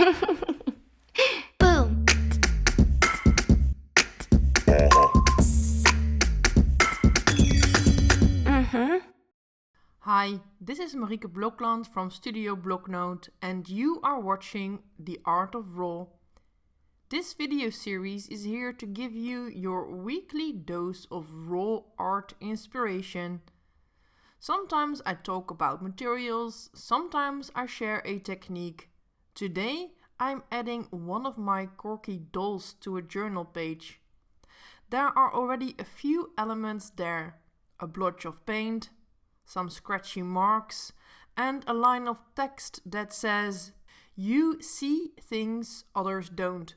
Boom. Hi, this is Marieke Blokland from Studio Bloknote and you are watching The Art of Raw. This video series is here to give you your weekly dose of raw art inspiration. Sometimes I talk about materials, sometimes I share a technique. Today I'm adding one of my quirky dolls to a journal page. There are already a few elements there: a blotch of paint, some scratchy marks, and a line of text that says, "You see things others don't."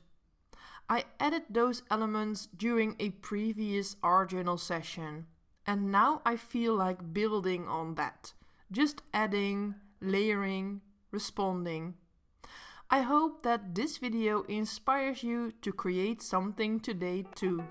I added those elements during a previous art journal session, and now I feel like building on that, just adding, layering, responding. I hope that this video inspires you to create something today too.